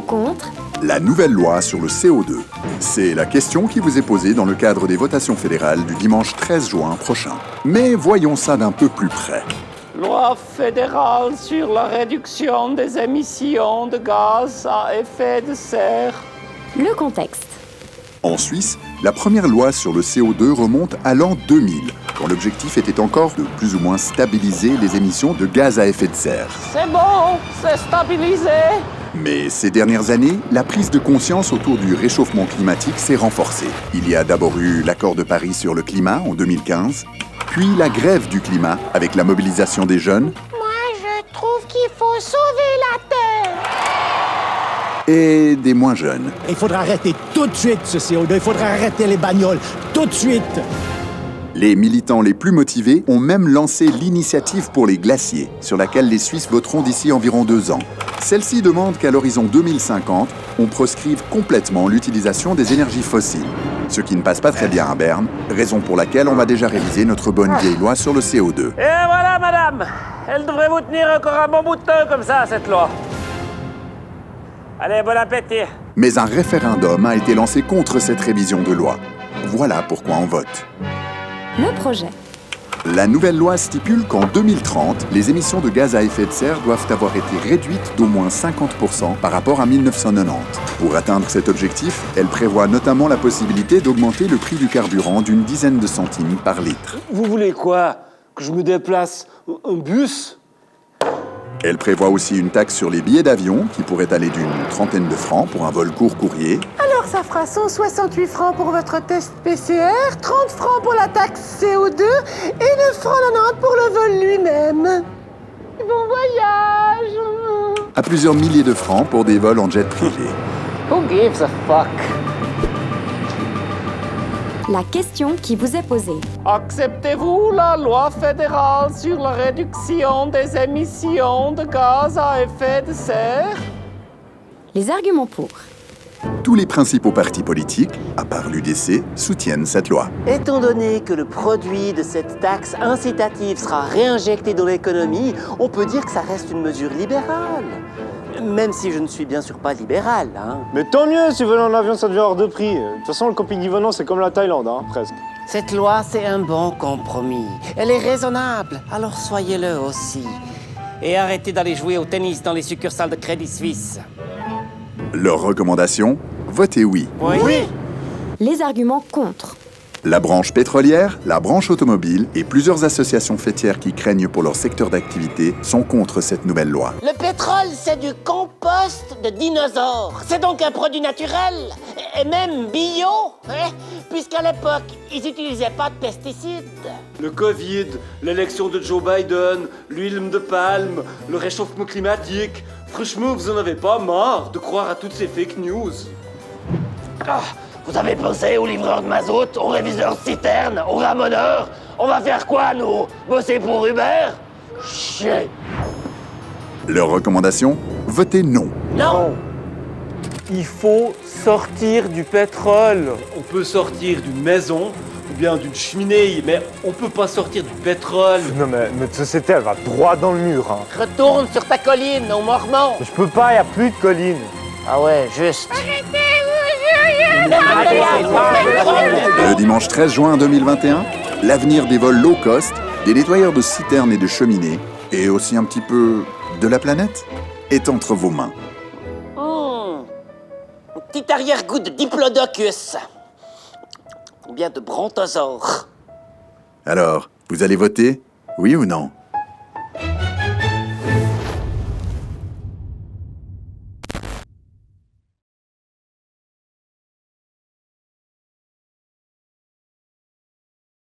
contre. La nouvelle loi sur le CO2. C'est la question qui vous est posée dans le cadre des votations fédérales du dimanche 13 juin prochain. Mais voyons ça d'un peu plus près. Loi fédérale sur la réduction des émissions de gaz à effet de serre. Le contexte. En Suisse, la première loi sur le CO2 remonte à l'an 2000, quand l'objectif était encore de plus ou moins stabiliser les émissions de gaz à effet de serre. C'est bon, c'est stabilisé. Mais ces dernières années, la prise de conscience autour du réchauffement climatique s'est renforcée. Il y a d'abord eu l'accord de Paris sur le climat en 2015, puis la grève du climat avec la mobilisation des jeunes. Moi, je trouve qu'il faut sauver la Terre. Et des moins jeunes. Il faudra arrêter tout de suite ce CO2, il faudra arrêter les bagnoles, tout de suite. Les militants les plus motivés ont même lancé l'initiative pour les glaciers, sur laquelle les Suisses voteront d'ici environ 2 ans. Celle-ci demande qu'à l'horizon 2050, on proscrive complètement l'utilisation des énergies fossiles. Ce qui ne passe pas très bien à Berne, raison pour laquelle on va déjà réviser notre bonne vieille loi sur le CO2. Et voilà, madame. Elle devrait vous tenir encore un bon bout de temps comme ça, cette loi. Allez, bon appétit. Mais un référendum a été lancé contre cette révision de loi. Voilà pourquoi on vote. Le projet. La nouvelle loi stipule qu'en 2030, les émissions de gaz à effet de serre doivent avoir été réduites d'au moins 50% par rapport à 1990. Pour atteindre cet objectif, elle prévoit notamment la possibilité d'augmenter le prix du carburant d'une dizaine de centimes par litre. Vous voulez quoi? Que je me déplace en bus? Elle prévoit aussi une taxe sur les billets d'avion qui pourrait aller d'une trentaine de francs pour un vol court courrier. Alors, ça fera 168 francs pour votre test PCR, 30 francs pour la taxe CO2 et 9 francs 90 pour le vol lui-même. Bon voyage! À plusieurs milliers de francs pour des vols en jet privé. Who gives a fuck? La question qui vous est posée. Acceptez-vous la loi fédérale sur la réduction des émissions de gaz à effet de serre? Les arguments pour. Tous les principaux partis politiques, à part l'UDC, soutiennent cette loi. Étant donné que le produit de cette taxe incitative sera réinjecté dans l'économie, on peut dire que ça reste une mesure libérale. Même si je ne suis bien sûr pas libéral, hein. Mais tant mieux, si voler en avion, ça devient hors de prix. De toute façon, le camping d'Yvonne, c'est comme la Thaïlande, hein, presque. Cette loi, c'est un bon compromis. Elle est raisonnable, alors soyez-le aussi. Et arrêtez d'aller jouer au tennis dans les succursales de Crédit Suisse. Leur recommandation, votez oui. Oui. Les arguments contre. La branche pétrolière, la branche automobile et plusieurs associations fêtières qui craignent pour leur secteur d'activité sont contre cette nouvelle loi. Le pétrole, c'est du compost de dinosaures. C'est donc un produit naturel, et même bio, hein, puisqu'à l'époque, ils n'utilisaient pas de pesticides. Le Covid, l'élection de Joe Biden, l'huile de palme, le réchauffement climatique. Franchement, vous en avez pas marre de croire à toutes ces fake news? Vous avez pensé aux livreurs de mazout, aux réviseurs de citernes, aux ramoneurs? On va faire quoi, nous? Bosser pour Uber? Chier. Leur recommandation, votez non. Non. Il faut sortir du pétrole. On peut sortir d'une maison ou bien d'une cheminée, mais on peut pas sortir du pétrole. Non, mais notre société, elle va droit dans le mur, hein. Retourne sur ta colline, au Mormon. Je peux pas, y a plus de collines. Ah ouais, juste. Le dimanche 13 juin 2021, l'avenir des vols low cost, des nettoyeurs de citernes et de cheminées, et aussi un petit peu de la planète, est entre vos mains. Un petit arrière-goût de Diplodocus. Ou bien de Brontosaure. Alors, vous allez voter, oui ou non?